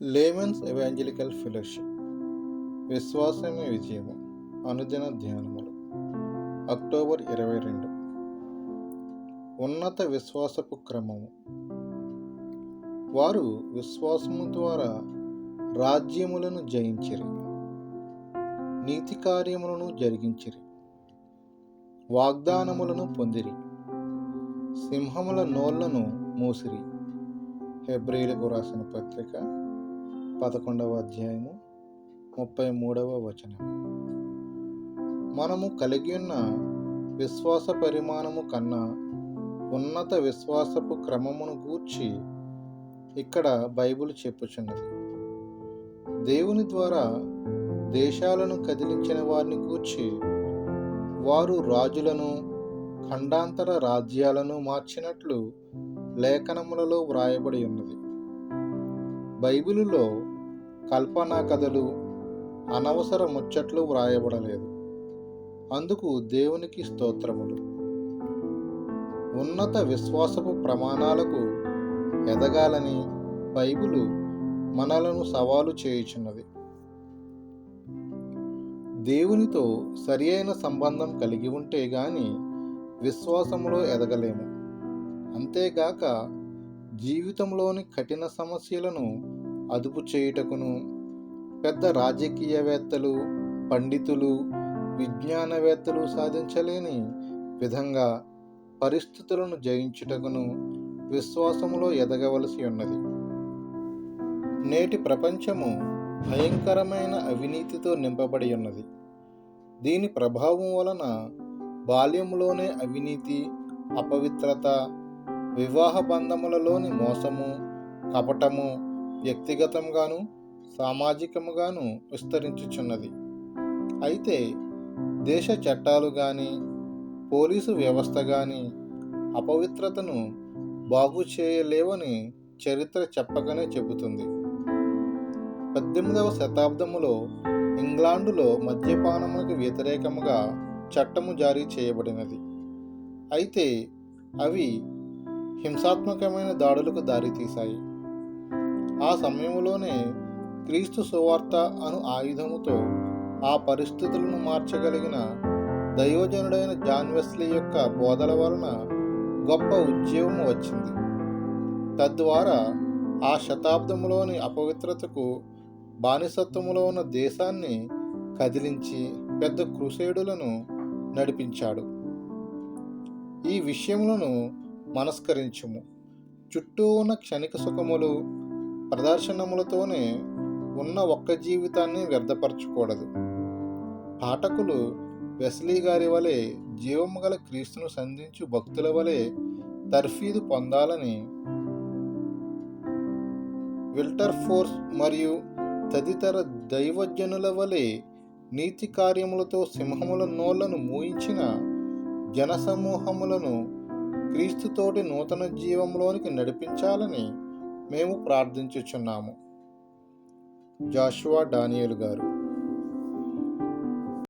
Layman's evangelical fellowship విశ్వాసమే విజయము అనుదిన ధ్యానములు October 22. ఉన్నత విశ్వాసపు క్రమము. వారు విశ్వాసము ద్వారా రాజ్యములను జయించిరి, నీతి కార్యములను జరిగించిరి, వాగ్దానములను పొందిరి, సింహముల నోళ్లను మూసిరి. హెబ్రీయులకు రాసిన పత్రిక 11వ అధ్యాయము 33వ వచనం. మనము కలిగి ఉన్న విశ్వాస పరిమాణము కన్నా ఉన్నత విశ్వాసపు క్రమమును గూర్చి ఇక్కడ బైబిల్ చెప్పుచున్నది. దేవుని ద్వారా దేశాలను కదిలించిన వారిని గూర్చి, వారు రాజులను ఖండాంతర రాజ్యాలను మార్చినట్లు లేఖనములలో వ్రాయబడి ఉన్నది. బైబిలులో కల్పనా కథలు, అనవసర ముచ్చట్లు వ్రాయబడలేదు. అందుకు దేవునికి స్తోత్రములు. ఉన్నత విశ్వాసపు ప్రమాణాలకు ఎదగాలని బైబిలు మనలను సవాలు చేయుచున్నది. దేవునితో సరి అయిన సంబంధం కలిగి ఉంటే గాని విశ్వాసములో ఎదగలేము. అంతేగాక జీవితంలోని కఠిన సమస్యలను అదుపు చేయుటకును, పెద్ద రాజకీయవేత్తలు, పండితులు, విజ్ఞానవేత్తలు సాధించలేని విధంగా పరిస్థితులను జయించుటకును విశ్వాసములో ఎదగవలసి ఉన్నది. నేటి ప్రపంచము భయంకరమైన అవినీతితో నింపబడి ఉన్నది. దీని ప్రభావం వలన బాల్యంలోనే అవినీతి, అపవిత్రత, వివాహ బంధములలోని మోసము, కపటము వ్యక్తిగతంగాను సామాజికముగాను విస్తరించుచున్నది. అయితే దేశ చట్టాలు గాని, పోలీసు వ్యవస్థ గాని అపవిత్రతను బాగు చేయలేవని చరిత్ర చెప్పకనే చెబుతుంది. 18వ శతాబ్దములో ఇంగ్లాండులో మద్యపానములకు వ్యతిరేకముగా చట్టము జారీ చేయబడినది. అయితే అవి హింసాత్మకమైన దాడులకు దారితీశాయి. ఆ సమయంలోనే క్రీస్తు సువార్త అను ఆయుధముతో ఆ పరిస్థితులను మార్చగలిగిన దైవజనుడైన జాన్ వెస్లీ యొక్క బోధల వలన గొప్ప ఉద్యమం వచ్చింది. తద్వారా ఆ శతాబ్దములోని అపవిత్రతకు, బానిసత్వములో ఉన్న దేశాన్ని కదిలించి పెద్ద క్రుసేడులను నడిపించాడు. ఈ విషయములను మనస్కరించుము. చుట్టూ ఉన్న క్షణిక సుఖములు, ప్రదర్శనములతోనే ఉన్న ఒక్క జీవితాన్ని వ్యర్థపరచకూడదు. పాఠకులు వెస్లీ గారి వలె జీవము గల క్రీస్తును సంధించు భక్తుల వలె తర్ఫీదు పొందాలని విల్టర్ ఫోర్స్ మరియు తదితర దైవజనుల వలె నీతి కార్యములతో సింహముల నోళ్లను మూయించిన జనసమూహములను క్రీస్తుతోటి నూతన జీవంలోనికి నడిపించాలని మేము ప్రార్థించుచున్నాము. జాషువా డానియేల్ గారు.